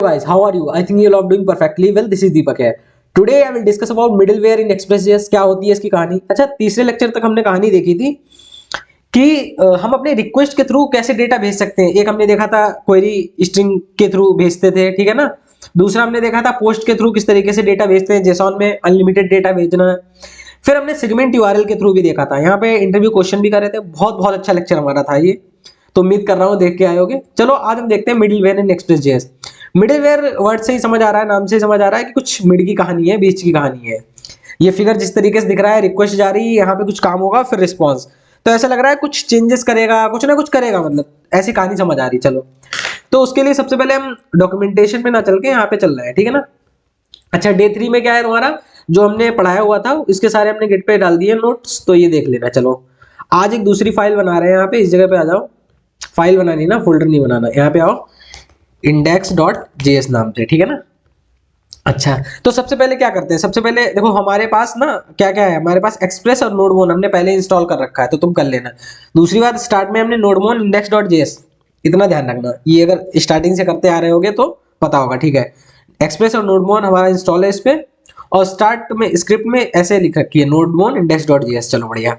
Guys, how are you? I think you're all doing perfectly well. This is Deepak here. Today I will discuss about middleware in Express.js. क्या होती है इसकी कहानी। अच्छा, तीसरे lecture तक हमने कहानी देखी थी कि हम अपने रिक्वेस्ट के थ्रू कैसे डेटा भेज सकते हैं। एक हमने देखा था क्वेरी स्ट्रिंग के थ्रू भेजते थे, ठीक है ना। दूसरा हमने देखा था पोस्ट के थ्रू किस तरीके से डेटा भेजते हैं, जेसॉन में अनलिमिटेड डेटा भेजना है। फिर हमने सेगमेंट यूआरएल के थ्रू भी देखा था। यहाँ पे इंटरव्यू क्वेश्चन भी कर रहे थे। बहुत बहुत अच्छा लेक्चर हमारा था ये, तो उम्मीद कर रहा हूँ देख के आए होगे। चलो आज हम देखते हैं मिडिलवेयर इन एक्सप्रेस.js। मिडिलवेयर वर्ड से ही समझ आ रहा है, नाम से ही समझ आ रहा है कि कुछ मिड की कहानी है, बीच की कहानी है। ये फिगर जिस तरीके से दिख रहा है, रिक्वेस्ट जा रही है, यहाँ पे कुछ काम होगा, फिर रिस्पॉन्स। तो ऐसा लग रहा है कुछ चेंजेस करेगा, कुछ ना कुछ करेगा, मतलब ऐसी कहानी समझ आ रही। चलो, तो उसके लिए सबसे पहले हम डॉक्यूमेंटेशन पे ना चल के यहाँ पे चल रहे हैं, ठीक है ना। अच्छा, डे 3 में क्या है तुम्हारा, जो हमने पढ़ाया हुआ था इसके सारे हमने गिट पे डाल दिए नोट्स, तो ये देख लेना। चलो, आज एक दूसरी फाइल बना रहे हैं। यहाँ पे इस जगह पे आ जाओ। फाइल बनानी ना, फोल्डर नहीं बनाना। यहाँ पे आओ, index.js नाम से, ठीक है ना। अच्छा, तो सबसे पहले क्या करते हैं, सबसे पहले देखो हमारे पास ना क्या क्या है। हमारे पास एक्सप्रेस और नोडमोन हमने पहले इंस्टॉल कर रखा है, तो तुम कर लेना। दूसरी बात, स्टार्ट में हमने नोडमोन index.js, इतना ध्यान रखना। ये अगर स्टार्टिंग से करते आ रहे होगे तो पता होगा, ठीक है। एक्सप्रेस और नोडमोन हमारा इंस्टॉल है इस पे, और स्टार्ट में स्क्रिप्ट में ऐसे लिख रखी है नोडमोन index.js। चलो बढ़िया।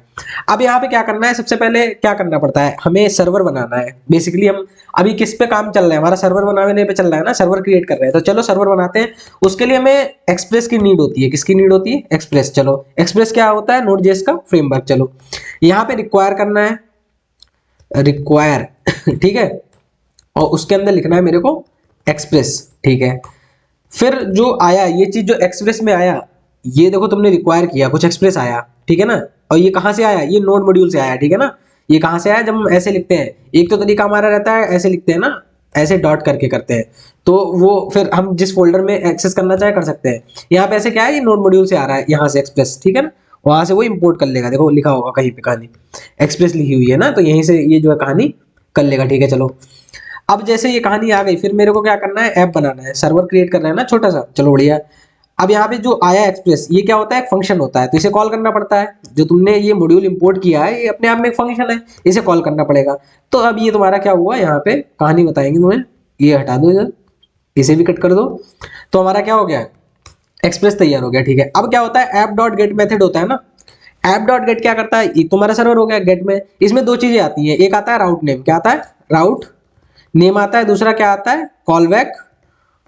अब यहाँ पे क्या करना है, सबसे पहले क्या करना पड़ता है, हमें सर्वर बनाना है। बेसिकली हम अभी किस पे काम चल रहा है, हमारा सर्वर बनाने पे चल रहा है ना, सर्वर क्रिएट कर रहे हैं। तो चलो सर्वर बनाते हैं। उसके लिए हमें एक्सप्रेस की नीड होती है। किसकी नीड होती है? एक्सप्रेस। चलो, एक्सप्रेस क्या होता है? नोड.js का फ्रेमवर्क। चलो, यहाँ पे रिक्वायर करना है, रिक्वायर ठीक है, और उसके अंदर लिखना है मेरे को एक्सप्रेस, ठीक है। फिर जो आया ये चीज, जो एक्सप्रेस में आया, ये देखो तुमने रिक्वायर किया, कुछ एक्सप्रेस आया, ठीक है ना। और ये कहां से आया? ये नोड मॉड्यूल से आया, ठीक है ना। ये कहां से आया? जब हम ऐसे लिखते हैं, एक तो तरीका हमारा रहता है ऐसे लिखते हैं ना, ऐसे डॉट करके करते हैं, तो वो फिर हम जिस फोल्डर में एक्सेस करना चाहे कर सकते हैं। यहाँ पे ऐसे क्या है, ये नोड मॉड्यूल से आ रहा है, यहाँ से एक्सप्रेस, ठीक है ना। वहां से वो इंपोर्ट कर लेगा। देखो लिखा होगा कहीं पे कहानी एक्सप्रेस लिखी हुई है ना, तो यहीं से ये जो है कहानी कर लेगा, ठीक है। चलो, अब जैसे ये कहानी आ गई, फिर मेरे को क्या करना है, ऐप बनाना है, सर्वर क्रिएट करना है ना छोटा सा। चलो बढ़िया। अब यहाँ पे जो आया एक्सप्रेस, ये क्या होता है? एक फंक्शन होता है, तो इसे कॉल करना पड़ता है। जो तुमने ये मॉड्यूल इंपोर्ट किया है, ये अपने आप में एक फंक्शन है, इसे कॉल करना पड़ेगा। तो अब ये तुम्हारा क्या हुआ, यहाँ पे कहानी बताएंगे तुम्हें। ये हटा दो इधर, इसे भी कट कर दो। तो हमारा क्या हो गया, एक्सप्रेस तैयार हो गया, ठीक है। अब क्या होता है, ऐप डॉट गेट मेथड होता है ना। ऐप डॉट गेट क्या करता है, ये तुम्हारा सर्वर हो गया गेट में। इसमें दो चीजें आती हैं, एक आता है राउट नेम, क्या आता है? राउट नेम आता है। दूसरा क्या आता है? Call back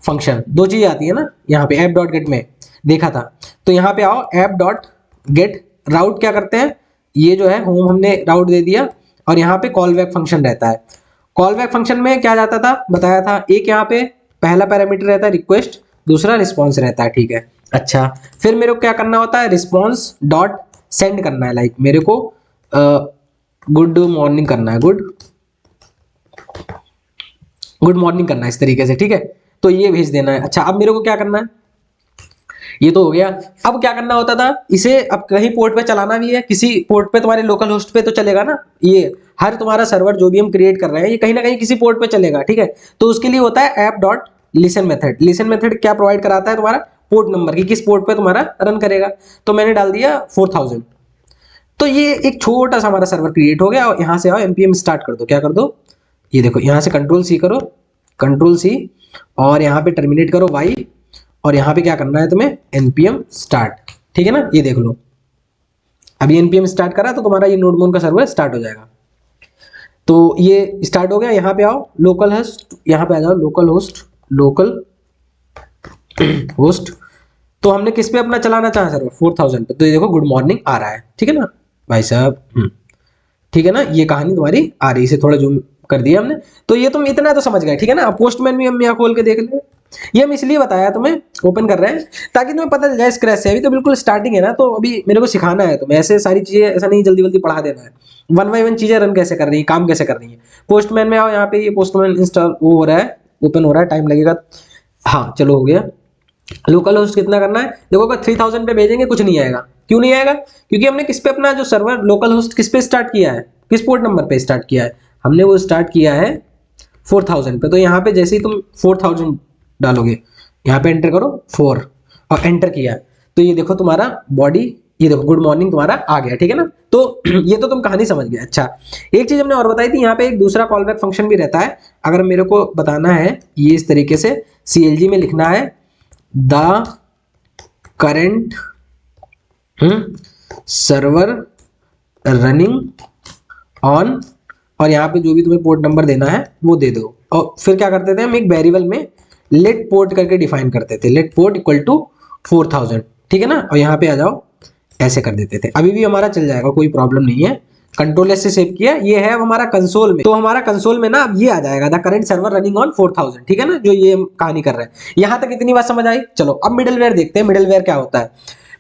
function. दो चीजें आती है ना यहाँ पे ऐप डॉट गेट में, देखा था। तो यहाँ पे आओ, ऐप डॉट गेट राउट क्या करते हैं, ये जो है होम हमने राउट दे दिया, और यहाँ पे कॉल बैक फंक्शन रहता है। कॉल बैक फंक्शन में क्या जाता था, बताया था। एक यहाँ पे पहला पैरामीटर रहता है रिक्वेस्ट, दूसरा रिस्पॉन्स रहता है, ठीक है। अच्छा, फिर मेरे को क्या करना होता है, रिस्पॉन्स डॉट सेंड करना है। लाइक मेरे को गुड मॉर्निंग करना है, गुड मॉर्निंग करना है, इस तरीके से, ठीक है। तो ये भेज देना है। अच्छा, अब मेरे को क्या करना है, ये तो हो गया। अब क्या करना होता था, इसे अब कहीं पोर्ट पे चलाना भी है, किसी पोर्ट पे, तुम्हारे लोकल होस्ट पे तो चलेगा ना। ये हर तुम्हारा सर्वर जो भी हम क्रिएट कर रहे हैं, ये कहीं ना कहीं किसी पोर्ट पे चलेगा, ठीक है। तो उसके लिए होता है app dot listen method. Listen method क्या प्रोवाइड कराता है, तुम्हारा पोर्ट नंबर की, किस पोर्ट पे तुम्हारा रन करेगा। तो मैंने डाल दिया 4000। तो ये एक छोटा सा हमारा सर्वर क्रिएट हो गया। और यहाँ से आओ, npm स्टार्ट कर दो। क्या कर दो, ये देखो यहाँ से कंट्रोल सी करो, कंट्रोल सी, और यहाँ पे टर्मिनेट करो y, और यहाँ पे क्या करना है तुम्हें, npm स्टार्ट, ठीक है ना। ये देख लो, अभी npm स्टार्ट करा तो तुम्हारा ये नोडमोन का सर्वर स्टार्ट हो जाएगा। तो ये स्टार्ट हो गया। यहाँ पे आओ, लोकल होस्ट, यहाँ पे आ जाओ, लोकल होस्ट, लोकल होस्ट। तो हमने किस पे अपना चलाना चाहा सर्वर, 4000 पे। तो ये देखो गुड मॉर्निंग आ रहा है, ठीक है ना भाई साहब, ठीक है ना। ये कहानी तुम्हारी आ रही है, इसे थोड़ा जूम कर दिया हमने। तो ये तुम इतना तो समझ गए, ठीक है ना। पोस्टमैन भी हम यहाँ खोल के देख ले, ये हम इसलिए बताया तुम्हें, ओपन कर रहे हैं ताकि तुम्हें पता चल जाए स्क्रैच से। अभी तो बिल्कुल स्टार्टिंग है ना, तो अभी मेरे को सिखाना है तुम्हें, ऐसे सारी चीजें ऐसा नहीं जल्दी जल्दी पढ़ा देना है। वन बाई वन चीजें रन कैसे कर रही है, काम कैसे कर रही है। पोस्टमैन में आओ, यहाँ पे ये पोस्टमैन इंस्टॉल वो हो रहा है, ओपन हो रहा है, टाइम लगेगा। हाँ चलो, हो गया। लोकल होस्ट कितना करना है, देखो अगर 3000 पे भेजेंगे कुछ नहीं आएगा। क्यों नहीं आएगा? क्योंकि हमने किस पे अपना जो सर्वर लोकल होस्ट किस पे स्टार्ट किया है, किस पोर्ट नंबर पे स्टार्ट किया है, हमने वो स्टार्ट किया है 4000 पे। तो यहाँ पे जैसे ही तुम 4000 डालोगे, यहाँ पे एंटर करो 4, और एंटर किया, तो ये देखो तुम्हारा बॉडी ये देखो गुड मॉर्निंग तुम्हारा आ गया, ठीक है ना। तो ये तो तुम कहानी समझ गए। अच्छा, एक चीज हमने और बताई थी, यहाँ पे एक दूसरा कॉल बैक फंक्शन भी रहता है। अगर मेरे को बताना है ये इस तरीके से CLG में लिखना है the current server running on, और यहाँ पे जो भी तुम्हें पोर्ट नंबर देना है वो दे दो। और फिर क्या करते थे हम, एक वेरिएबल में लेट पोर्ट करके डिफाइन करते थे, लेट पोर्ट इक्वल टू 4000, ठीक है ना। और यहाँ पे आ जाओ, ऐसे कर देते थे, अभी भी हमारा चल जाएगा, कोई प्रॉब्लम नहीं है। कंट्रोल एस से सेव किया, ये है हमारा कंसोल में। तो हमारा कंसोल में ना अब ये आ जाएगा the current server running on 4000, ठीक है ना, जो ये कहानी कर रहे हैं। यहां तक इतनी बात समझ आई। चलो अब मिडलवेयर देखते हैं, मिडलवेयर क्या होता है।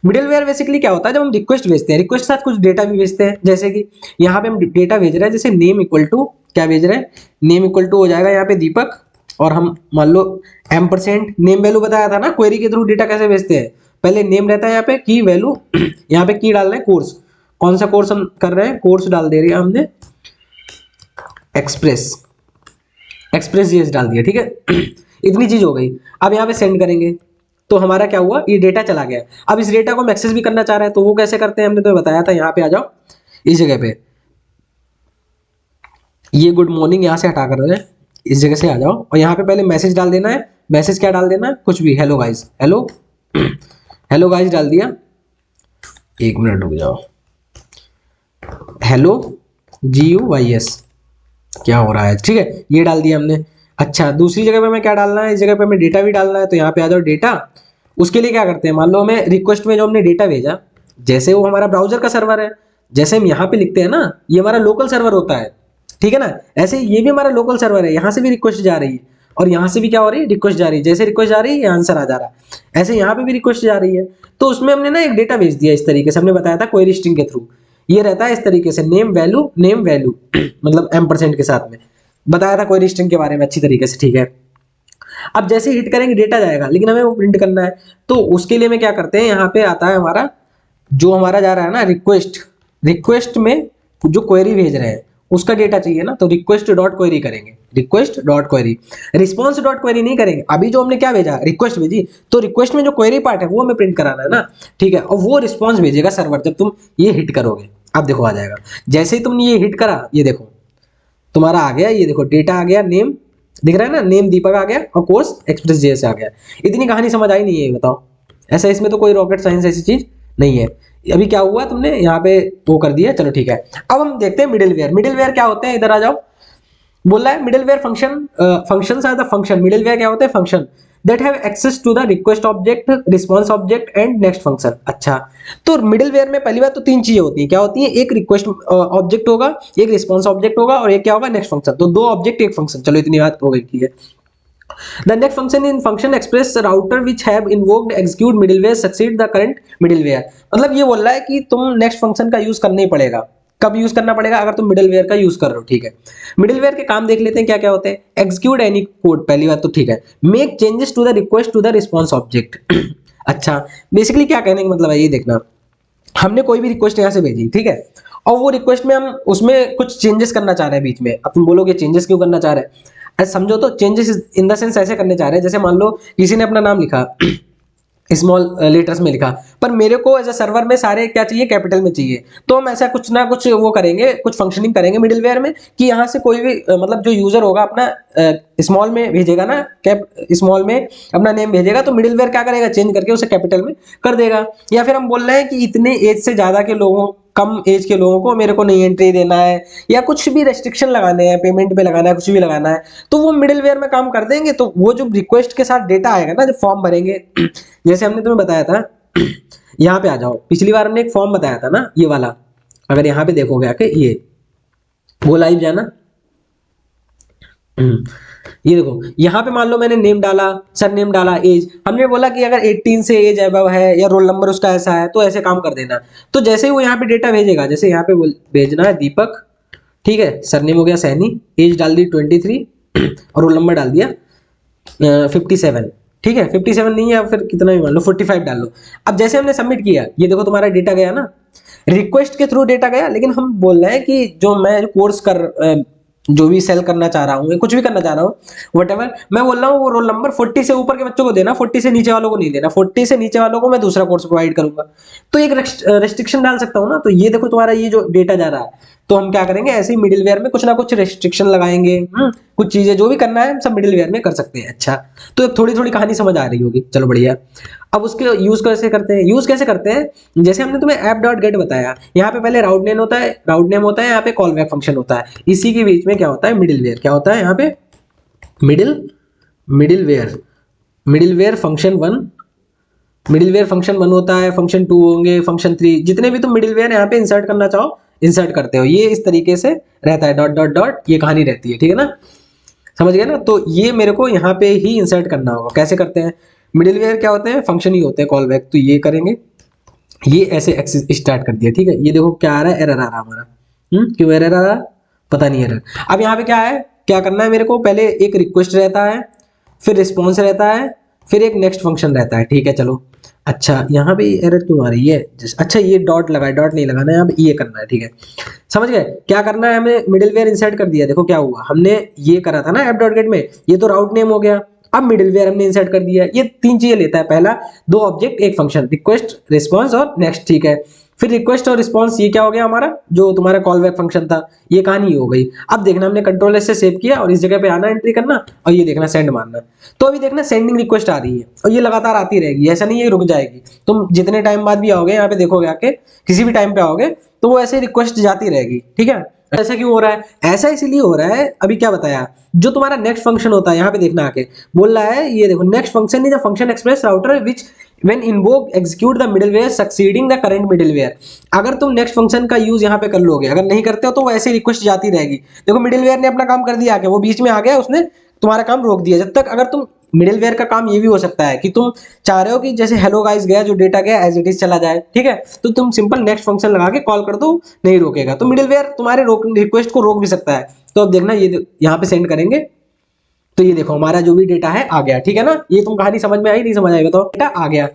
मिडलवेयर बेसिकली क्या होता है, जब हम रिक्वेस्ट भेजते हैं, रिक्वेस्ट के साथ कुछ डेटा भी भेजते हैं। जैसे कि यहाँ पे हम डेटा भेज रहे हैं, जैसे नेम इक्वल टू क्या भेज रहे हैं, नेम इक्वल टू हो जाएगा यहाँ पे दीपक, और हम मान लो एम्परसेंड नेम वैल्यू बताया था ना, क्वेरी के थ्रू डेटा कैसे भेजते हैं, पहले नेम रहता है यहाँ पे, की वैल्यू यहाँ पे की डाल रहे हैं, कोर्स कौन सा कोर्स हम कर रहे हैं, कोर्स डाल दे रहे हैं हमने, एक्सप्रेस जीएस डाल दिया, ठीक है। इतनी चीज हो गई। अब यहाँ पे सेंड करेंगे तो हमारा क्या हुआ, ये डेटा चला गया। अब इस डेटा को हम एक्सेस भी करना चाह रहे हैं, तो वो कैसे करते हैं, हमने तो बताया था। यहाँ पे आ जाओ, इस जगह पे ये गुड मॉर्निंग यहाँ से हटा कर रहे हैं, इस जगह से आ जाओ, और यहाँ पे पहले मैसेज डाल देना है। मैसेज क्या डाल देना है, कुछ भी, hello guys, hello hello guys डाल दिया। एक मिनट रुक जाओ, हेलो GUYS, क्या हो रहा है, ठीक है, ये डाल दिया हमने। अच्छा, दूसरी जगह पे हमें क्या डालना है, इस जगह पे हमें डेटा भी डालना है, तो यहाँ पे आ जाओ डेटा। उसके लिए क्या करते हैं, मान लो हमें रिक्वेस्ट में जो हमने डेटा भेजा, जैसे वो हमारा ब्राउजर का सर्वर है, जैसे हम यहाँ पे लिखते हैं ना, ये हमारा लोकल सर्वर होता है, ठीक है ना। ऐसे ये भी हमारा लोकल सर्वर है, यहाँ से भी रिक्वेस्ट जा रही है, और यहाँ से भी क्या हो रही है, रिक्वेस्ट जा रही है। जैसे रिक्वेस्ट जा रही है, आंसर आ जा रहा है, ऐसे यहाँ पे भी रिक्वेस्ट जा रही है। तो उसमें हमने ना एक डेटा भेज दिया, इस तरीके से हमने बताया था क्वेरी स्ट्रिंग के थ्रू। ये रहता है इस तरीके से, नेम वैल्यू मतलब एम्परसेंड के साथ में बताया था क्वेरी स्ट्रिंग के बारे में अच्छी तरीके से, ठीक है। अब जैसे हिट करेंगे डेटा जाएगा, लेकिन हमें वो प्रिंट करना है, तो उसके लिए में क्या करते हैं, यहाँ पे आता है हमारा जो हमारा जा रहा है ना रिक्वेस्ट में जो क्वेरी भेज रहे हैं उसका डेटा चाहिए ना, तो रिक्वेस्ट डॉट क्वेरी करेंगे, request dot query, response dot query नहीं करेंगे। अभी जो हमने क्या भेजा, रिक्वेस्ट भेजी, तो रिक्वेस्ट में जो क्वेरी पार्ट है वो हमें प्रिंट कराना है ना, ठीक है। और वो रिस्पॉन्स भेजेगा सर्वर जब तुम ये हिट करोगे। अब देखो आ जाएगा, जैसे ही तुमने ये हिट करा, ये देखो तुम्हारा आ गया, ये देखो डेटा आ गया, नेम दिख रहा है ना, नेम दीपक आ गया, और कोर्स एक्सप्रेस जेएस आ गया। इतनी कहानी समझ आई नहीं है, बताओ। ऐसा इसमें तो कोई रॉकेट साइंस ऐसी चीज नहीं है। अभी क्या हुआ, तुमने यहाँ पे वो कर दिया, चलो ठीक है। अब हम देखते हैं मिडिलवेयर। मिडिलवेयर क्या होते हैं, इधर आ जाओ। बोल रहा है middleware functions are the function. Middleware क्या होते हैं, function that have access to the request object, response object and next function. अच्छा, तो मिडिलवेयर में पहली बात तो तीन चीजें होती हैं। क्या होती है, एक रिक्वेस्ट ऑब्जेक्ट होगा, एक रिस्पॉन्स ऑब्जेक्ट होगा, और एक क्या होगा, नेक्स्ट फंक्शन। तो दो ऑब्जेक्ट एक फंक्शन, चलो इतनी बात हो गई, ठीक है। The next function in function express router which have invoked execute middleware succeed the current middleware। मतलब ये बोल रहा है कि तुम नेक्स्ट फंक्शन का यूज करना ही पड़ेगा। कब यूज करना पड़ेगा, अगर तुम मिडिलवेयर का यूज कर रहे हो, ठीक है। मिडिलवेयर के काम देख लेते हैं क्या क्या होते हैं। एग्जीक्यूट एनी कोड, पहली बात तो ठीक है। Make changes to the request to the response object. अच्छा, बेसिकली क्या कहने का मतलब है, ये देखना, हमने कोई भी रिक्वेस्ट यहाँ से भेजी, ठीक है, और वो रिक्वेस्ट में हम उसमें कुछ चेंजेस करना चाह रहे हैं बीच में। अब तुम बोलोगे चेंजेस क्यों करना चाह रहे हैं, ऐसे समझो तो चेंजेस इन द सेंस ऐसे करने चाह रहे हैं, जैसे मान लो किसी ने अपना नाम लिखा स्मॉल लेटर्स में लिखा, पर मेरे को एज अ सर्वर में सारे क्या चाहिए, कैपिटल में चाहिए। तो हम ऐसा कुछ ना कुछ वो करेंगे, कुछ फंक्शनिंग करेंगे मिडिलवेयर में, कि यहाँ से कोई भी मतलब जो यूजर होगा अपना स्मॉल में भेजेगा ना, कैप स्मॉल में अपना नेम भेजेगा, तो मिडिलवेयर क्या करेगा, चेंज करके उसे कैपिटल में कर देगा। या फिर हम बोल रहे हैं कि इतने एज से ज्यादा के लोगों, कम एज के लोगों को मेरे को नहीं एंट्री देना है, या कुछ भी रेस्ट्रिक्शन लगाने हैं, पेमेंट पे लगाना है, कुछ भी लगाना है, तो वो मिडिलवेयर में काम कर देंगे। तो वो जो रिक्वेस्ट के साथ डेटा आएगा ना, जो फॉर्म भरेंगे, जैसे हमने तुम्हें बताया था, यहाँ पे आ जाओ, पिछली बार हमने एक फॉर्म बताया था ना, ये वाला, अगर यहाँ पे देखोगे आके, ये वो लाइव जाना, ये देखो यहाँ पे मान लो मैंने नेम डाला, सर नेम डाला, एज हमने बोला कि अगर 18 से एज अबव है या रोल नंबर उसका ऐसा है, तो ऐसे काम कर देना। तो जैसे ही वो यहाँ पे डेटा भेजेगा, जैसे यहाँ पे भेजना है दीपक, ठीक है, सरनेम हो गया सैनी, एज डाल दी 23 और रोल नंबर डाल दिया 57, ठीक है, 57 नहीं है, या फिर कितना भी मान लो 45 डाल लो। अब जैसे हमने सबमिट किया, ये देखो तुम्हारा डेटा गया ना, रिक्वेस्ट के थ्रू डेटा गया, लेकिन हम बोल रहे हैं कि जो मैं कोर्स कर जो भी सेल करना चाह रहा हूँ, मैं कुछ भी करना चाह रहा हूँ, वटेवर, मैं बोल रहा हूँ वो रोल नंबर 40 से ऊपर के बच्चों को देना, 40 से नीचे वालों को नहीं देना, 40 से नीचे वालों को मैं दूसरा कोर्स प्रोवाइड करूंगा। तो एक रेस्ट्रिक्शन डाल सकता हूँ ना। तो ये देखो तुम्हारा ये जो डेटा जा रहा है, तो हम क्या करेंगे, ऐसे ही मिडिलवेयर में कुछ ना कुछ रेस्ट्रिक्शन लगाएंगे। कुछ चीजें जो भी करना है हम सब मिडिलवेयर में कर सकते हैं। अच्छा, तो थोड़ी थोड़ी कहानी समझ आ रही होगी, चलो बढ़िया। अब उसके यूज कैसे करते हैं, यूज कैसे करते हैं, जैसे हमने तुम्हें ऐप डॉट गेट बताया, यहाँ पे पहले राउट नेम होता है, यहाँ पे कॉल बैक फंक्शन होता है, इसी के बीच में क्या होता है, मिडिलवेयर। क्या होता है यहाँ पे, middleware, middleware function one, middleware function one होता है, फंक्शन टू होंगे, फंक्शन थ्री, जितने भी तुम मिडिलवेयर यहाँ पे इंसर्ट करना चाहो इंसर्ट करते हो। ये इस तरीके से रहता है, डॉट डॉट डॉट, ये कहानी रहती है, ठीक है ना, समझ गए ना। तो ये मेरे को यहाँ पे ही इंसर्ट करना होगा। कैसे करते हैं, मिडिलवेयर क्या होते हैं, फंक्शन ही होते हैं कॉल बैक। तो ये करेंगे, ये ऐसे एक्सेस स्टार्ट कर दिया, ठीक है। ये देखो क्या आ रहा है, एरर आ रहा है हमारा। क्यों एरर आ रहा, पता नहीं एरर। अब यहाँ पे क्या है, क्या करना है मेरे को, पहले एक रिक्वेस्ट रहता है, फिर रिस्पॉन्स रहता है, फिर एक नेक्स्ट फंक्शन रहता है, ठीक है चलो। अच्छा, यहाँ पे एरर क्यों आ रही है, अच्छा ये डॉट लगा है, डॉट नहीं लगाना है, यहाँ पे ये करना है, ठीक है, समझ गए। क्या करना है, हमें मिडिलवेयर इंसर्ट कर दिया। देखो क्या हुआ, हमने ये करा था ना ऐप डॉट गेट में, ये तो राउट नेम हो गया। अब मिडिलवेयर हमने इंसर्ट कर दिया, ये तीन चीजें लेता है, पहला दो ऑब्जेक्ट एक फंक्शन, रिक्वेस्ट रिस्पॉन्स और नेक्स्ट, ठीक है। फिर रिक्वेस्ट और रिस्पॉन्स ये क्या हो गया हमारा, जो तुम्हारा कॉल बैक फंक्शन था, ये कहानी हो गई। अब देखना, हमने कंट्रोल एस से सेव किया और इस जगह पे आना, एंट्री करना, और ये देखना सेंड मारना। तो अभी देखना सेंडिंग रिक्वेस्ट आ रही है और ये लगातार आती रहेगी, ऐसा नहीं है रुक जाएगी। तुम जितने टाइम बाद भी आओगे यहाँ पे देखोगे आके, किसी भी टाइम पे आओगे तो वो ऐसे रिक्वेस्ट जाती रहेगी, ठीक है। ऐसा क्यों हो रहा है, ऐसा इसलिए हो रहा है, अभी क्या बताया, जो तुम्हारा नेक्स्ट फंक्शन होता है यहाँ पे देखना आके बोल रहा है, ये देखो next function is a function express router which when invoke execute the middleware succeeding the current middleware। अगर तुम नेक्स्ट फंक्शन का यूज यहाँ पे कर लोगे, अगर नहीं करते हो तो वो ऐसे रिक्वेस्ट जाती रहेगी। देखो मिडिलवेयर ने अपना काम कर दिया आके, वो बीच में आ गया, उसने तुम्हारा काम रोक दिया। जब तक अगर तुम मिडिलवेयर का काम ये भी हो सकता है कि तुम चाह रहे हो कि जैसे हेलो गाइस गया, जो डेटा गया एज इट इज चला जाए, ठीक है, तो तुम सिंपल नेक्स्ट फंक्शन लगा के कॉल कर दो, नहीं रोकेगा। तो मिडिलवेयर तुम्हारे रिक्वेस्ट को रोक भी सकता है। तो अब देखना, ये यहाँ पे सेंड करेंगे, तो ये देखो हमारा जो भी डेटा है आ गया, ठीक है ना। ये तुम कहानी समझ में आई, नहीं समझ आई बताओ, डेटा आ गया।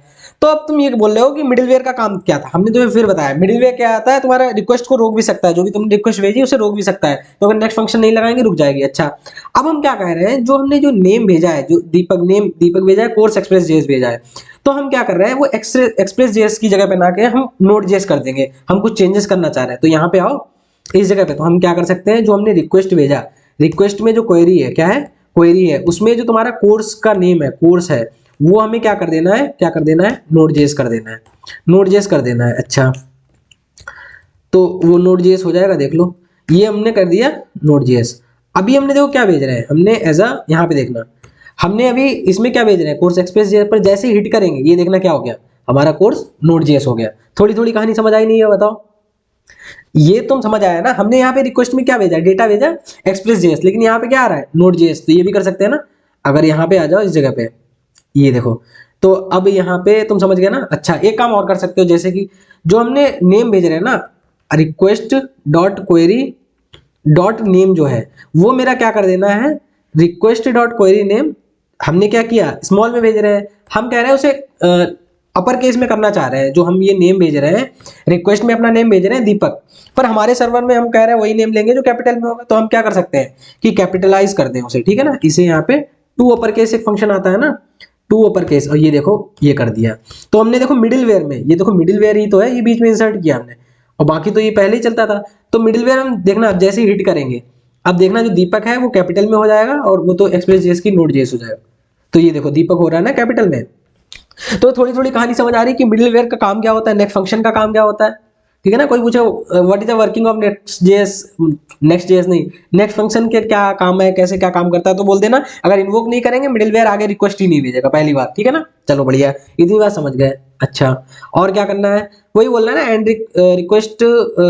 तो अब तुम ये बोल रहे हो कि मिडिलवेयर का काम क्या था, हमने तुम्हें फिर बताया मिडिलवेयर क्या आता है, तुम्हारा रिक्वेस्ट को रोक भी सकता है, जो भी तुमने रिक्वेस्ट भेजी उसे रोक भी सकता है। तो अगर नेक्स्ट फंक्शन नहीं लगाएंगे रुक जाएगी। अच्छा, अब हम क्या कह रहे हैं, जो हमने जो नेम भेजा है, जो दीपक भेजा है, कोर्स एक्सप्रेस जेएस भेजा है, तो हम क्या कर रहे हैं, वो एक्सप्रेस जेएस की जगह पे ना के हम नोड जेएस कर देंगे। हम कुछ चेंजेस करना चाह रहे हैं, तो यहाँ पे आओ इस जगह पे, तो हम क्या कर सकते हैं, जो हमने रिक्वेस्ट भेजा, रिक्वेस्ट में जो क्वेरी है, क्या है क्वेरी है, उसमें जो तुम्हारा कोर्स का नेम है, कोर्स है, वो हमें क्या कर देना है, क्या कर देना है, नोड जेएस कर देना है, नोड जेएस कर देना है। अच्छा, तो वो नोड जेएस हो जाएगा, देख लो ये हमने कर दिया नोड जेएस। अभी हमने देखो क्या भेज रहे हैं, हमने एज अ, यहाँ पे देखना, हमने अभी इसमें क्या भेज रहे हैं, कोर्स एक्सप्रेस जेएस पर जैसे हिट करेंगे, ये देखना क्या हो गया, हमारा कोर्स नोड जेएस हो गया। थोड़ी थोड़ी कहानी समझ आई नहीं है, बताओ। ये तुम समझ आया ना, हमने यहाँ पे रिक्वेस्ट में क्या भेजा, डेटा भेजा एक्सप्रेस जेएस, लेकिन यहाँ पे क्या आ रहा है, नोड जेएस। तो ये भी कर सकते हैं ना, अगर यहाँ पे आ जाओ इस जगह पे, ये देखो, तो अब यहाँ पे तुम समझ गए ना। अच्छा, एक काम और कर सकते हो, जैसे कि जो हमने नेम भेज रहे हैं ना, request dot query dot name जो है, वो मेरा क्या कर देना है, रिक्वेस्ट डॉट क्वेरी नेम। हमने क्या किया, स्मॉल में भेज रहे हैं, हम कह रहे हैं उसे अपर केस में करना चाह रहे हैं। जो हम ये नेम भेज रहे हैं, रिक्वेस्ट में अपना नेम भेज रहे हैं दीपक, पर हमारे सर्वर में हम कह रहे हैं वही नेम लेंगे जो कैपिटल में होगा। तो हम क्या कर सकते हैं कि कैपिटलाइज कर दें उसे, ठीक है ना। इसे यहाँ पे टू अपर केस एक फंक्शन आता है ना, टू अपर केस, और ये देखो ये कर दिया। तो हमने देखो मिडिलवेयर में, ये देखो मिडिलवेयर ही तो है, ये बीच में इंसर्ट किया हमने, और बाकी तो ये पहले ही चलता था। तो मिडिलवेयर हम देखना, अब जैसे ही हिट करेंगे, अब देखना जो दीपक है वो कैपिटल में हो जाएगा, और वो तो एक्सप्रेस जेएस की नोड जेएस हो जाएगा। तो ये देखो दीपक हो रहा है ना कैपिटल में। तो थोड़ी थोड़ी कहानी समझ आ रही है कि मिडिलवेयर का काम क्या होता है, नेक्स्ट फंक्शन का काम क्या होता है, ठीक है ना। कोई पूछे what is the working of next JS, next JS नहीं, नेक्स्ट फंक्शन के क्या काम है, कैसे क्या काम करता है, तो बोल देना अगर इन्वोक नहीं करेंगे मिडिलवेयर आगे रिक्वेस्ट ही नहीं भेजेगा, पहली बात, ठीक है ना। चलो बढ़िया, इतनी बात समझ गए। अच्छा, और क्या करना है, वही बोलना है ना, and request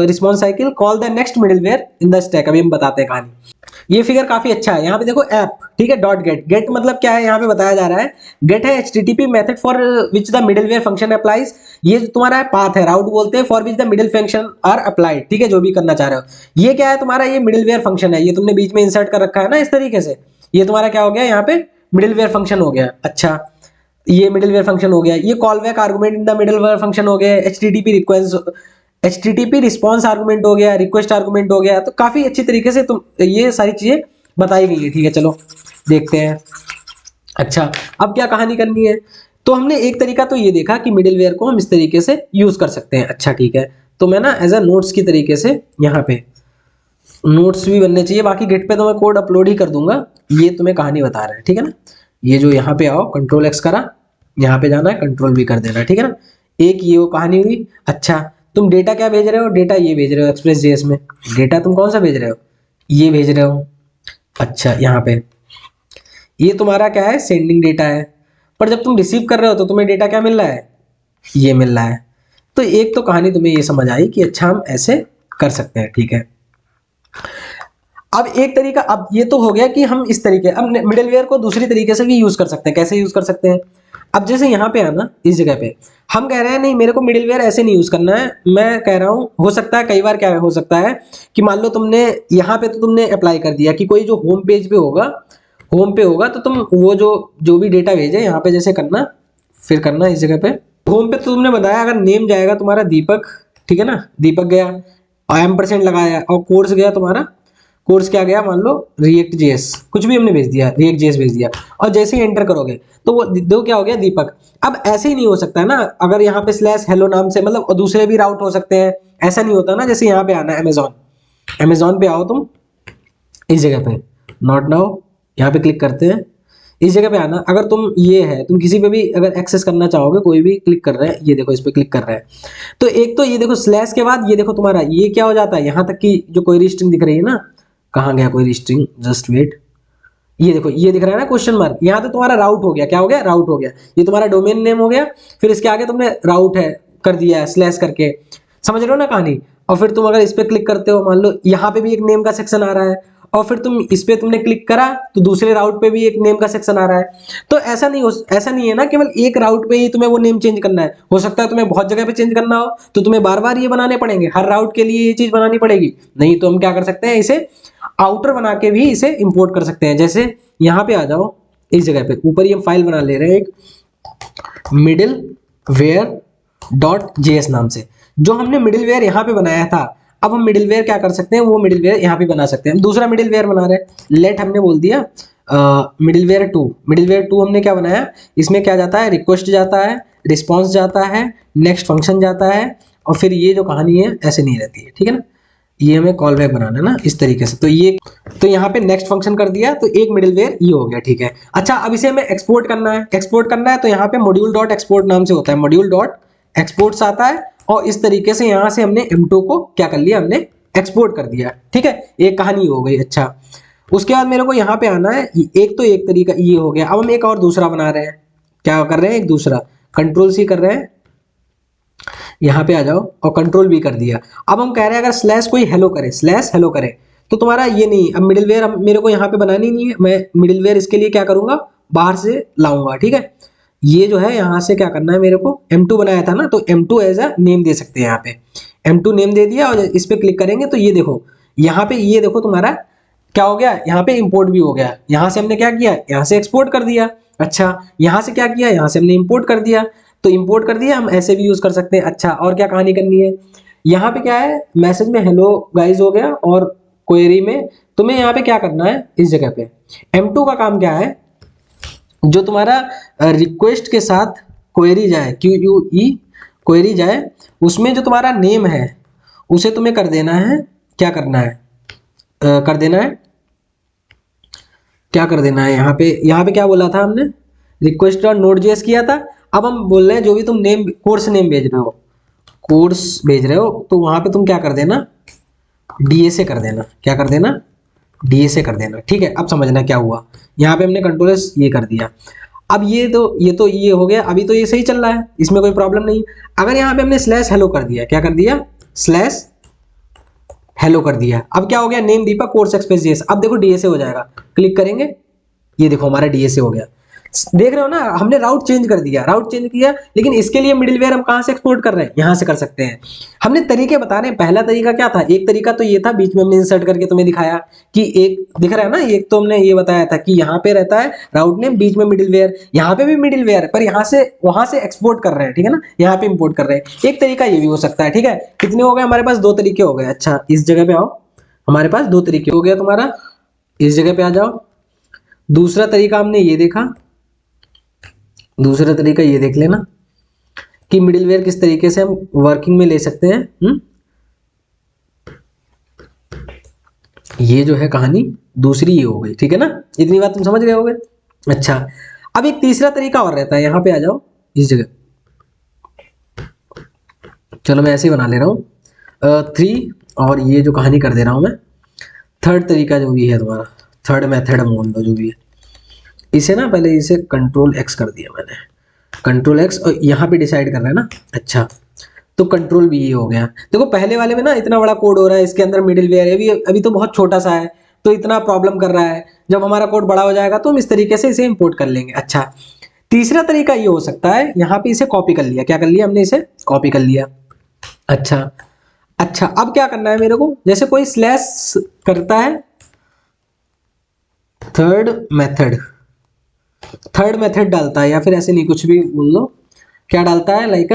response cycle call the next middleware in the stack. अभी हम बताते हैं कहानी। ये फिगर काफी अच्छा है, यहाँ पे देखो ऐप, ठीक है, डॉट गेट, गेट मतलब क्या है, यहाँ पे बताया जा रहा है, गेट है HTTP method for which the middleware function applies. ये जो तुम्हारा पाथ है, राउट बोलते हैं, for which the middle function are applied, ठीक है, जो भी करना चाह रहे हो। ये क्या है तुम्हारा, ये मिडिलवेयर फंक्शन है, ये तुमने बीच में इंसर्ट कर रखा है ना इस तरीके से, ये तुम्हारा क्या हो गया, यहाँ पे मिडिलवेयर फंक्शन हो गया। अच्छा, ये मिडिलवेयर फंक्शन हो गया, ये call back argument in the middleware function हो गया, HTTP request HTTP response argument हो गया, रिक्वेस्ट आर्गुमेंट हो गया, तो काफी अच्छी तरीके से तुम ये सारी चीजें बताई गई है। ठीक है, चलो देखते हैं। अच्छा, अब क्या कहानी करनी है? तो हमने एक तरीका तो ये देखा कि मिडिलवेयर को हम इस तरीके से यूज कर सकते हैं। अच्छा ठीक है, तो मैं ना एज अ नोट्स की तरीके से यहाँ पे नोट्स भी बनने चाहिए, बाकी गिट पे तो मैं कोड अपलोड ही कर दूंगा। ये तुम्हें कहानी बता रहा है, ठीक है ना। ये जो यहाँ पे आओ, कंट्रोल एक्स करा, यहाँ पे जाना है, कंट्रोल भी कर देना, ठीक है ना। एक ये वो कहानी हुई। अच्छा, तुम डेटा क्या भेज रहे हो? डेटा ये भेज रहे हो एक्सप्रेस जेएस में। डेटा तुम कौन सा भेज रहे हो? ये भेज रहे हो। अच्छा, यहाँ पे ये तुम्हारा क्या है? सेंडिंग डेटा है। पर जब तुम रिसीव कर रहे हो तो तुम्हें डेटा क्या मिल रहा है? ये मिल रहा है। तो एक तो कहानी तुम्हें ये समझ आई कि अच्छा हम ऐसे कर सकते हैं, ठीक है। अब एक तरीका, अब ये तो हो गया कि हम इस तरीके, अब मिडिलवेयर को दूसरी तरीके से भी यूज कर सकते हैं। कैसे यूज कर सकते हैं? अब जैसे यहाँ पे आना, इस जगह पे हम कह रहे हैं नहीं, मेरे को मिडिलवेयर ऐसे नहीं यूज करना है। मैं कह रहा हूँ, हो सकता है कई बार क्या हो सकता है कि मान लो तुमने यहाँ पे तो तुमने अप्लाई कर दिया कि कोई जो होम पेज पे होगा, होम पे होगा तो तुम वो जो भी डेटा भेजे यहाँ पे जैसे करना, फिर करना इस जगह पे होम पे। तो तुमने बताया अगर नेम जाएगा तुम्हारा दीपक, ठीक है ना, दीपक गया, एम% लगाया, और कोर्स गया तुम्हारा, कोर्स क्या गया, मान लो रिएक्ट जेएस, कुछ भी हमने भेज दिया, रिएक्ट जेएस भेज दिया, और जैसे ही एंटर करोगे तो वो दो क्या हो गया, दीपक। अब ऐसे ही नहीं हो सकता है ना, अगर यहाँ पे स्लैश हेलो नाम से, मतलब दूसरे भी राउट हो सकते हैं, ऐसा नहीं होता ना। जैसे यहाँ पे आना अमेजॉन, अमेजॉन पे आओ तुम, इस जगह पे नॉट नाउ, यहाँ पे क्लिक करते हैं, इस जगह पे आना। अगर तुम ये है, तुम किसी पे भी अगर एक्सेस करना चाहोगे, कोई भी क्लिक कर रहे हैं, ये देखो इस पे क्लिक कर रहे हैं, तो एक तो ये देखो स्लैश के बाद ये देखो तुम्हारा ये क्या हो जाता है, यहाँ तक की जो क्वेरी स्ट्रिंग दिख रही है ना, कहाँ गया क्वेरी स्ट्रिंग, जस्ट वेट, ये देखो ये दिख रहा है ना क्वेश्चन मार्क, यहाँ तो तुम्हारा राउट हो गया, क्या हो गया, राउट हो गया। ये तुम्हारा डोमेन नेम हो गया, फिर इसके आगे तुमने राउट है कर दिया है स्लैश करके, समझ रहे हो ना कहानी। और फिर तुम अगर इस पे क्लिक करते हो, मान लो यहाँ पे भी एक नेम का सेक्शन आ रहा है, और फिर तुम इस पे तुमने क्लिक करा तो दूसरे राउट पे भी एक नेम का सेक्शन आ रहा है। तो ऐसा नहीं है ना केवल एक राउट पे ही तुम्हें वो नेम चेंज करना है, हो सकता है तुम्हें बहुत जगह पे चेंज करना हो, तो तुम्हें बार बार ये बनाने पड़ेंगे, हर राउट के लिए ये चीज बनानी पड़ेगी। नहीं तो हम क्या कर सकते हैं, इसे आउटर बना के भी इसे इंपोर्ट कर सकते हैं। जैसे यहाँ पे आ जाओ, इस जगह पे ऊपर ही हम फाइल बना ले रहे हैं एक मिडिल वेयर डॉट जेएस नाम से, जो हमने मिडिल वेयर यहाँ पे बनाया था। अब हम मिडिल वेयर क्या कर सकते हैं, वो मिडिल वेयर यहाँ पे बना सकते हैं। हम दूसरा मिडिल वेयर बना रहे हैं, लेट हमने बोल दिया मिडिल वेयर 2। मिडिल वेयर 2 हमने क्या बनाया, इसमें क्या जाता है, रिक्वेस्ट जाता है, रिस्पॉन्स जाता है, नेक्स्ट फंक्शन जाता है, और फिर ये जो कहानी है ऐसे नहीं रहती है, ठीक है ना। ये हमें कॉल बैक बनाना है ना इस तरीके से। तो यहाँ पे नेक्स्ट फंक्शन कर दिया, तो एक मिडिलवेयर ये हो गया, ठीक है। अच्छा, अब इसे हमें एक्सपोर्ट करना है, एक्सपोर्ट करना है तो यहाँ पे मॉड्यूल डॉट एक्सपोर्ट नाम से होता है, मॉड्यूल डॉट एक्सपोर्ट्स आता है, और इस तरीके से यहाँ से हमने M2 को क्या कर लिया, हमने एक्सपोर्ट कर दिया, ठीक है। एक कहानी हो गई। अच्छा, उसके बाद मेरे को यहाँ पे आना है, एक तो एक तरीका ये हो गया। अब हम एक और दूसरा बना रहे हैं, क्या कर रहे हैं, एक दूसरा कंट्रोल C कर रहे हैं, यहाँ पे आ जाओ, और कंट्रोल भी कर दिया। अब हम कह रहे हैं अगर स्लैश कोई हेलो करे, स्लैश हेलो करे, तो तुम्हारा ये नहीं, अब मिडिलवेयर मेरे को यहाँ पे बनानी नहीं है, मैं मिडिलवेयर इसके लिए क्या करूंगा, बाहर से लाऊंगा, ठीक है। ये जो है यहाँ से क्या करना है, मेरे को M2 बनाया था ना, तो M2 एज अ नेम दे सकते हैं। यहाँ पे M2 नेम दे दिया, और इस पे क्लिक करेंगे तो ये देखो, यहाँ पे ये देखो तुम्हारा क्या हो गया, यहाँ पे इंपोर्ट भी हो गया। यहाँ से हमने क्या किया, यहाँ से एक्सपोर्ट कर दिया। अच्छा, यहाँ से क्या किया, यहाँ से हमने इंपोर्ट कर दिया। तो इंपोर्ट कर दिया, हम ऐसे भी यूज कर सकते हैं। अच्छा, और क्या कहानी करनी है, यहाँ पे क्या है, मैसेज में हेलो गाइज हो गया, और क्वेरी में तुम्हें यहाँ पे क्या करना है, इस जगह पे M2 का काम क्या है, जो तुम्हारा रिक्वेस्ट के साथ क्वेरी जाए, QUE क्वेरी जाए, उसमें जो तुम्हारा नेम है उसे तुम्हें कर देना है, क्या करना है, कर देना है, क्या कर देना है, यहाँ पे क्या बोला था हमने, रिक्वेस्ट और नोड जेएस किया था। अब हम बोल रहे हैं जो भी तुम नेम, कोर्स नेम भेज रहे हो, कोर्स भेज रहे हो, तो वहां पे तुम क्या कर देना, DSA कर देना, क्या कर देना, DSA कर देना, ठीक है। अब समझना क्या हुआ, यहाँ पे हमने कंट्रोल ये कर दिया। अब ये हो गया, अभी तो ये सही चल रहा है, इसमें कोई प्रॉब्लम नहीं। अगर यहाँ पे हमने स्लैश हेलो कर दिया, क्या कर दिया, स्लैश हेलो कर दिया, अब क्या हो गया, नेम दीपक कोर्स एक्सप्रेस जेएस। अब देखो DSA हो जाएगा, क्लिक करेंगे, ये देखो हमारा DSA हो गया। देख रहे हो ना, हमने राउट चेंज कर दिया, राउट चेंज किया, लेकिन इसके लिए मिडिलवेयर हम कहां से एक्सपोर्ट कर रहे हैं, यहां से कर सकते हैं। हमने तरीके बता रहे हैं, पहला तरीका क्या था, एक तरीका तो ये था, बीच में हमने इंसर्ट करके तुम्हें दिखाया कि एक दिख रहा है ना, एक तो हमने ये बताया था कि यहाँ पे रहता है राउट नेम, बीच में मिडिलवेयर, यहाँ पे भी मिडिलवेयर, पर यहाँ से वहां से एक्सपोर्ट कर रहे हैं, ठीक है ना, यहाँ पे इंपोर्ट कर रहे हैं। एक तरीका ये भी हो सकता है, ठीक है। कितने हो गए हमारे पास, दो तरीके हो गए। अच्छा इस जगह पे आओ, हमारे पास दो तरीके हो गया तुम्हारा, इस जगह पे आ जाओ। दूसरा तरीका हमने ये देखा, दूसरा तरीका ये देख लेना कि मिडिलवेयर किस तरीके से हम वर्किंग में ले सकते हैं। ये जो है कहानी दूसरी ये हो गई, ठीक है ना, इतनी बात तुम समझ गए होगे। अच्छा अब एक तीसरा तरीका और रहता है, यहां पे आ जाओ इस जगह, चलो मैं ऐसे ही बना ले रहा हूं 3, और ये जो कहानी कर दे रहा हूं मैं, थर्ड तरीका जो भी है तुम्हारा, थर्ड मेथड बोल दो जो भी है, इसे ना पहले इसे कंट्रोल एक्स कर दिया मैंने, कंट्रोल एक्स, और यहाँ पे डिसाइड करना है ना। अच्छा तो कंट्रोल भी ये हो गया। देखो पहले वाले में ना इतना बड़ा कोड हो रहा है, इसके अंदर मिडिलवेयर है, अभी तो बहुत छोटा सा है, तो इतना प्रॉब्लम कर रहा है। जब हमारा कोड बड़ा हो जाएगा तो हम इस तरीके से इसे इंपोर्ट कर लेंगे। अच्छा तीसरा तरीका ये हो सकता है, यहाँ पे इसे कॉपी कर लिया, क्या कर लिया हमने, इसे कॉपी कर लिया। अच्छा अच्छा अब क्या करना है मेरे को, जैसे कोई स्लैश करता है, थर्ड मेथड, थर्ड मेथड डालता है, या फिर ऐसे नहीं कुछ भी बोल लो, क्या डालता है, लाइक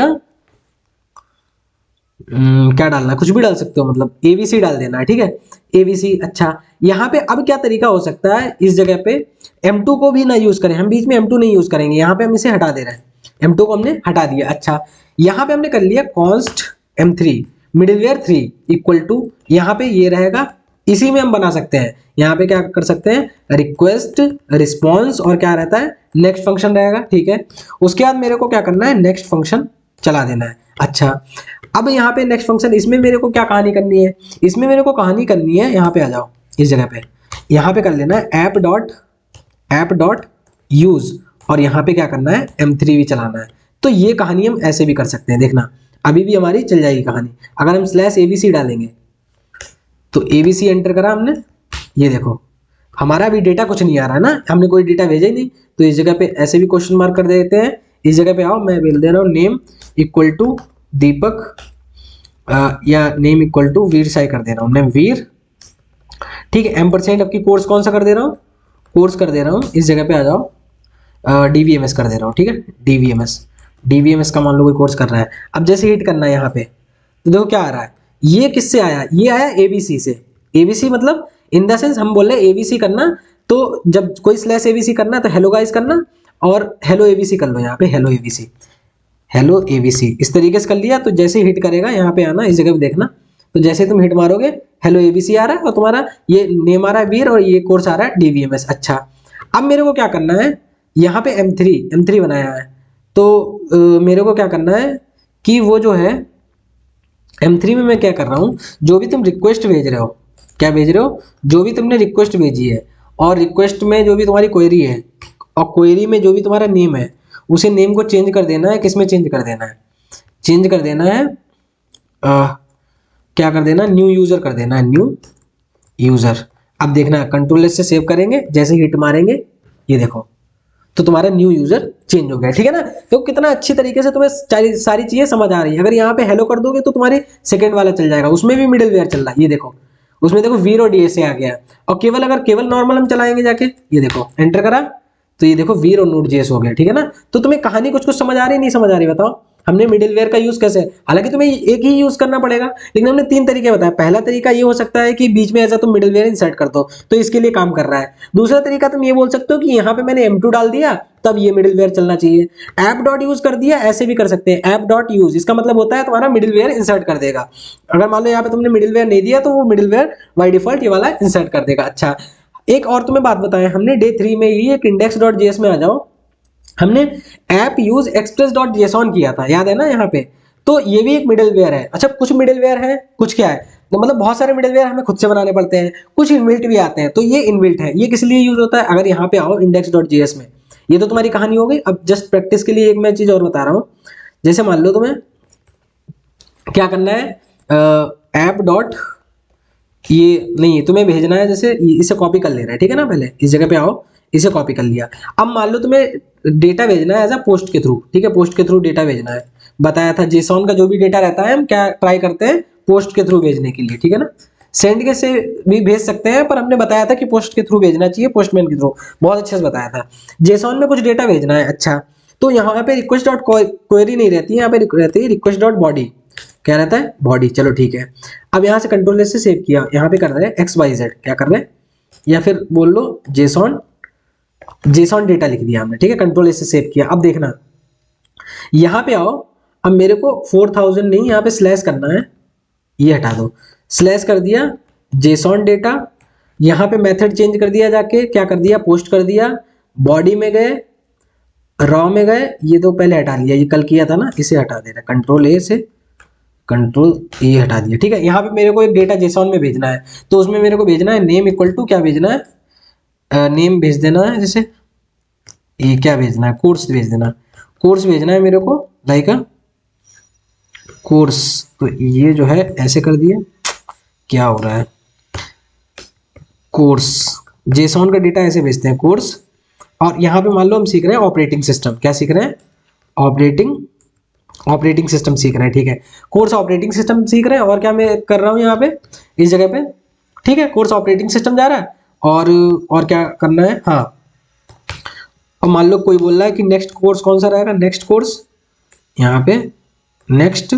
क्या डालना, कुछ भी डाल सकते हो, मतलब एबीसी डाल देना है, ठीक है, एबीसी। अच्छा यहाँ पे अब क्या तरीका हो सकता है, इस जगह पे M2 को भी ना यूज करें, हम बीच में M2 नहीं यूज करेंगे, यहाँ पे हम इसे हटा दे रहे हैं, M2 को हमने हटा दिया। अच्छा यहाँ पे हमने कर लिया const M3 middleware 3 equal to, यहाँ पे ये रहेगा, इसी में हम बना सकते हैं, यहाँ पे क्या कर सकते हैं, रिक्वेस्ट रिस्पॉन्स, और क्या रहता है, नेक्स्ट फंक्शन रहेगा, ठीक है। उसके बाद मेरे को क्या करना है, नेक्स्ट फंक्शन चला देना है। अच्छा अब यहाँ पे नेक्स्ट फंक्शन, इसमें मेरे को क्या कहानी करनी है, इसमें मेरे को कहानी करनी है, यहाँ पे आ जाओ इस जगह पे, यहाँ पे कर लेना है ऐप डॉट यूज, और यहाँ पे क्या करना है, M3 भी चलाना है। तो ये कहानी हम ऐसे भी कर सकते हैं, देखना अभी भी हमारी चल जाएगी कहानी। अगर हम स्लैश एबीसी डालेंगे, तो एबीसी एंटर करा हमने, ये देखो हमारा भी डेटा कुछ नहीं आ रहा है ना, हमने कोई डेटा भेजा ही नहीं, तो इस जगह पे ऐसे भी क्वेश्चन मार्क कर देते हैं। इस जगह पे आओ, मैं बोल दे रहा हूँ नेम इक्वल टू दीपक, या नेम इक्वल टू वीर साई कर दे रहा हूँ, नेम वीर, ठीक है। M% आपकी कोर्स कौन सा कर दे रहा हूँ, कोर्स कर दे रहा हूँ, इस जगह पे आ जाओ, डीवीएमएस कर दे रहा हूँ, ठीक है, डीवीएमएस का मान लो कोई कोर्स कर रहा है। अब जैसे हिट करना है यहाँ पे, तो देखो क्या आ रहा है, ये किससे आया, ये आया एबीसी से। एबीसी मतलब इन द सेंस हम बोल रहे हैं एबीसी करना, तो जब कोई स्लैश एबीसी करना तो हेलो गाइस करना, और हेलो एबीसी कर लो, यहाँ पे हेलो एबीसी, हेलो एबीसी इस तरीके से कर लिया। तो जैसे हिट करेगा यहाँ पे आना, इस जगह पे देखना, तो जैसे तुम हिट मारोगे हेलो एबीसी आ रहा है, और तुम्हारा ये नेम आ रहा है वीर, और ये कोर्स आ रहा है डीवीएमएस। अच्छा अब मेरे को क्या करना है, यहाँ पे M3 बनाया है, तो मेरे को क्या करना है कि वो जो है M3 में मैं क्या कर रहा हूँ, जो भी तुम रिक्वेस्ट भेज रहे हो, क्या भेज रहे हो, जो भी तुमने रिक्वेस्ट भेजी है, और रिक्वेस्ट में जो भी तुम्हारी क्वेरी है, और क्वेरी में जो भी तुम्हारा नेम है, उसे नेम को चेंज कर देना है, किसमें चेंज कर देना है, चेंज कर देना है, क्या कर देना, न्यू यूजर कर देना है, न्यू यूजर। अब देखना कंट्रोल एस से सेव करेंगे, जैसे हिट मारेंगे ये देखो, तो तुम्हारा न्यू यूजर चेंज हो गया, ठीक है ना। तो कितना अच्छी तरीके से तुम्हें सारी चीजें समझ आ रही है। अगर यहाँ पे हेलो कर दोगे तो तुम्हारी सेकंड वाला चल जाएगा, उसमें भी मिडिलवेयर चल रहा है, ये देखो उसमें देखो वीर और डीएसए आ गया। और केवल अगर केवल नॉर्मल हम चलाएंगे जाके, ये देखो एंटर करा, तो ये देखो वीर और नोड जेएस हो गया, ठीक है ना। तो तुम्हें कहानी कुछ कुछ समझ आ रही नहीं समझ आ रही, बताओ हमने मिडिलवेयर का यूज कैसे, हालांकि तुम्हें एक ही यूज करना पड़ेगा, लेकिन हमने 3 तरीके बताया। पहला तरीका ये हो सकता है कि बीच में ऐसा तुम मिडिलवेयर इंसर्ट कर दो, तो इसके लिए काम कर रहा है। दूसरा तरीका तुम ये बोल सकते हो कि यहाँ पे मैंने M2 डाल दिया, तब ये मिडिलवेयर चलना चाहिए। ऐप डॉट यूज कर दिया, ऐसे भी कर सकते हैं, ऐप डॉट यूज, इसका मतलब होता है तुम्हारा मिडिलवेयर इंसर्ट कर देगा। अगर मान लो यहाँ पे तुमने मिडिलवेयर नहीं दिया, तो वो मिडिलवेयर बाय डिफॉल्ट ये वाला इंसर्ट कर देगा। अच्छा एक और तुम्हें बात बताएं, हमने डे 3 में ही एक इंडेक्स डॉट जेएस में आ जाओ, हमने app use express dot JSON किया था, याद है ना यहाँ पे। तो ये भी एक मिडिलवेयर है। अच्छा कुछ मिडिलवेयर है, कुछ क्या है, तो मतलब बहुत सारे मिडिलवेयर हमें खुद से बनाने पड़ते हैं, कुछ इनबिल्ट भी आते हैं। तो ये इनबिल्ट है, ये किस लिए यूज होता है, अगर यहाँ पे आओ इंडेक्स डॉट जेएस में, ये तो तुम्हारी कहानी हो गई। अब जस्ट प्रैक्टिस के लिए एक मैं चीज और बता रहा हूँ, जैसे मान लो तुम्हें क्या करना है, ऐप डॉट ये नहीं, तुम्हें भेजना है जैसे इसे कॉपी कर लेना है, ठीक है ना। पहले इस जगह पे आओ, इसे कॉपी कर लिया। अब मान लो तुम्हें डेटा भेजना है एज अ पोस्ट के थ्रू, ठीक है, पोस्ट के थ्रू डेटा भेजना है। बताया था जेसॉन का जो भी डेटा रहता है हम क्या ट्राई करते हैं, पोस्ट के थ्रू भेजने के लिए, ठीक है ना। सेंड के से भी भेज सकते हैं, पर हमने बताया था कि पोस्ट के थ्रू भेजना चाहिए, पोस्टमैन के थ्रू, बहुत अच्छे से बताया था। जेसॉन में कुछ डेटा भेजना है, अच्छा, तो यहाँ पे रिक्वेस्ट डॉट क्वेरी नहीं रहती है, यहाँ पे रहती है रिक्वेस्ट डॉट बॉडी। क्या रहता है, बॉडी। चलो ठीक है, अब यहाँ से कंट्रोल एस से सेव किया, यहाँ पे कर रहे हैं एक्स वाई जेड, क्या कर रहे हैं, या फिर बोल लो जेसॉन, जेसॉन डेटा लिख दिया हमने, ठीक है, कंट्रोल एस से सेव किया। अब देखना यहाँ पे आओ, अब मेरे को 4000 नहीं, यहाँ पे स्लैश करना है, ये हटा दो, स्लैश कर दिया जेसॉन डेटा, यहाँ पे मेथड चेंज कर दिया, जाके क्या कर दिया, पोस्ट कर दिया, बॉडी में गए, रॉ में गए, ये तो पहले हटा लिया, ये कल किया था ना, इसे हटा देना, कंट्रोल ए से कंट्रोल ए हटा दिया, ठीक है। यहाँ पे मेरे को एक डेटा जेसॉन में भेजना है, तो उसमें मेरे को भेजना है नेम इक्वल टू क्या भेजना है, नेम भेज देना है, जैसे ये क्या भेजना है, कोर्स भेज देना, कोर्स भेजना है मेरे को, लाइक कोर्स। तो ये जो है ऐसे कर दिया, क्या हो रहा है, कोर्स, जेसॉन का डेटा ऐसे भेजते हैं कोर्स। और यहाँ पे मान लो हम सीख रहे हैं ऑपरेटिंग सिस्टम, क्या सीख रहे हैं, ऑपरेटिंग सिस्टम सीख रहे हैं, ठीक है, कोर्स ऑपरेटिंग सिस्टम सीख रहे हैं। और क्या मैं कर रहा हूँ यहाँ पे इस जगह पे, ठीक है, कोर्स ऑपरेटिंग सिस्टम जा रहा है। और क्या करना है, हाँ, और मान लो कोई बोल रहा है कि नेक्स्ट कोर्स कौन सा रहेगा, नेक्स्ट कोर्स, यहाँ पे नेक्स्ट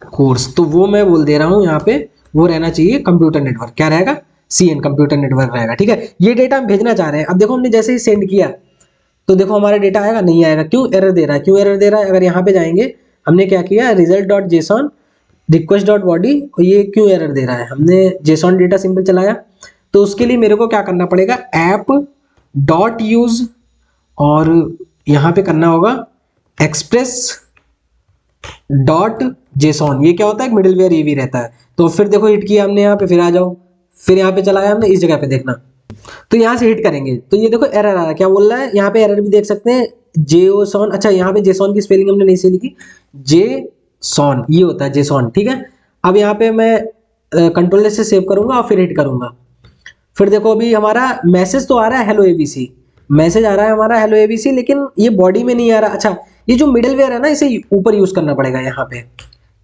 कोर्स, तो वो मैं बोल दे रहा हूँ यहाँ पे, वो रहना चाहिए कंप्यूटर नेटवर्क, क्या रहेगा, सीएन, कंप्यूटर नेटवर्क रहेगा, ठीक है। ये डेटा हम भेजना चाह रहे हैं। अब देखो हमने जैसे ही सेंड किया, तो देखो हमारा डेटा आएगा, नहीं आएगा, क्यों, एरर दे रहा है, क्यों एरर दे रहा है। अगर यहाँ पे जाएंगे, हमने क्या किया, result dot JSON request dot body, और ये क्यों एरर दे रहा है, हमने जेसॉन डेटा सिंपल चलाया, तो उसके लिए मेरे को क्या करना पड़ेगा, ऐप डॉट यूज, और यहाँ पे करना होगा एक्सप्रेस डॉट जेसॉन। ये क्या होता है, मिडिलवेयर ये भी रहता है। तो फिर देखो हिट किया हमने यहाँ पे, फिर आ जाओ, फिर यहाँ पे चलाया हमने, इस जगह पे देखना, तो यहाँ से हिट करेंगे, तो ये देखो एरर आ रहा है, क्या बोल रहा है, यहाँ पे एरर भी देख सकते हैं, जेसॉन, अच्छा यहाँ पे जेसॉन की स्पेलिंग हमने नहीं सही लिखी, जेसॉन ये होता है जेसॉन, ठीक है। अब यहाँ पे मैं कंट्रोल से सेव करूंगा और फिर हिट करूंगा, फिर देखो अभी हमारा मैसेज तो आ रहा है हेलो एबीसी, मैसेज आ रहा है हमारा हेलो एबीसी, लेकिन ये बॉडी में नहीं आ रहा। अच्छा, ये जो मिडलवेयर है ना, इसे ऊपर यूज करना पड़ेगा, यहाँ पे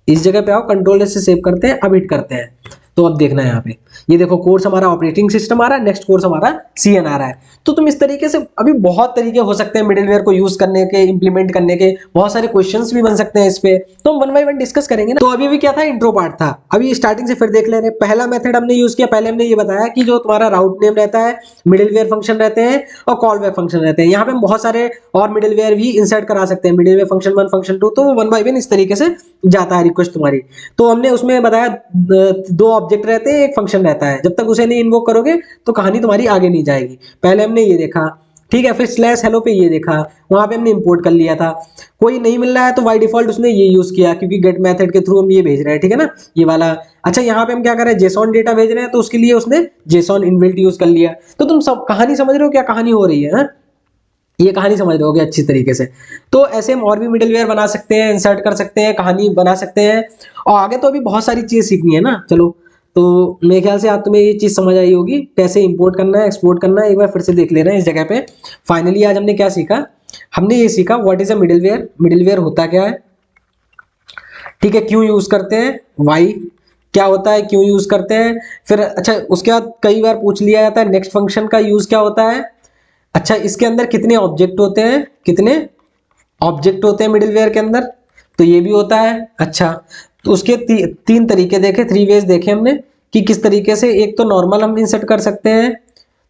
इस जगह पे आओ, कंट्रोल से सेव करते हैं, अब हिट करते हैं, तो अब देखना है यहाँ पे, ये देखो कोर्स हमारा ऑपरेटिंग सिस्टम आ रहा है, नेक्स्ट कोर्स हमारा सीएन आ रहा है। तो तुम इस तरीके से, अभी बहुत तरीके हो सकते हैं मिडिलवेयर को यूज करने के, इंप्लीमेंट करने के, बहुत सारे क्वेश्चंस भी बन सकते हैं इस पे, तो हम वन बाय वन डिस्कस करेंगे ना। तो अभी भी क्या था, इंट्रो पार्ट था, अभी स्टार्टिंग से फिर देख ले रहे। पहला मेथड हमने यूज किया, पहले हमने ये बताया कि जो तुम्हारा राउट नेम रहता है, मिडिलवेयर फंक्शन रहते हैं और कॉल बैक फंक्शन रहते हैं। यहाँ पे हम बहुत सारे और मिडिलवेयर भी इंसर्ट करा सकते हैं, मिडिलवेयर फंक्शन 1 फंक्शन 2, तो वो वन बाय वन इस तरीके से जाता है रिक्वेस्ट तुम्हारी। तो हमने उसमें बताया 2 ऑब्जेक्ट रहते हैं, एक फंक्शन रहता है, जब तक उसे नहीं इन्वोक करोगे तो कहानी तुम्हारी आगे नहीं जाएगी। पहले हमने ये देखा, ठीक है, फिर स्लैश हेलो पे ये देखा, वहां पे हमने इंपोर्ट कर लिया था। कोई नहीं मिल रहा है तो बाय डिफॉल्ट उसने ये यूज किया, क्योंकि गेट मेथड के थ्रू हम ये भेज रहे हैं, ठीक है ना, ये वाला। अच्छा, यहाँ पे हम क्या कर रहे हैं, जेसॉन डेटा भेज रहे हैं, तो उसके लिए उसने जेसॉन इनबिल्ट यूज कर लिया। तो तुम सब कहानी समझ रहे हो, क्या कहानी हो रही है, ये कहानी समझ रहे होगे अच्छी तरीके से। तो ऐसे हम और भी मिडिलवेयर बना सकते हैं, इंसर्ट कर सकते हैं, कहानी बना सकते हैं, और आगे तो अभी बहुत सारी चीज सीखनी है ना। चलो, तो मेरे ख्याल से आज तुम्हें ये चीज समझ आई होगी, कैसे इंपोर्ट करना है, एक्सपोर्ट करना है, एक बार फिर से देख लेना है इस जगह पे। फाइनली आज हमने क्या सीखा, हमने ये सीखा what is a middleware, middleware होता क्या है, ठीक है, क्यों यूज करते हैं, वाई क्या होता है, क्यों यूज करते हैं। फिर अच्छा, उसके बाद कई बार पूछ लिया जाता है नेक्स्ट फंक्शन का यूज क्या होता है। अच्छा, इसके अंदर कितने ऑब्जेक्ट होते हैं, कितने ऑब्जेक्ट होते हैं मिडिलवेयर के अंदर, तो ये भी होता है। अच्छा, तो उसके 3 तरीके देखे, 3 वेज देखे हमने कि किस तरीके से, एक तो नॉर्मल हम इंसर्ट कर सकते हैं,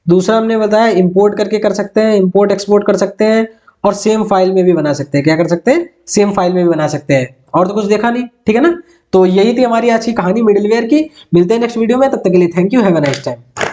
दूसरा हमने बताया इंपोर्ट करके कर सकते हैं, इंपोर्ट एक्सपोर्ट कर सकते हैं, और सेम फाइल में भी बना सकते हैं। क्या कर सकते हैं, सेम फाइल में भी बना सकते हैं, और तो कुछ देखा नहीं, ठीक है ना। तो यही थी हमारी आज की कहानी मिडिलवेयर की। मिलते हैं नेक्स्ट वीडियो में, तब तक के लिए thank you, have a nice time.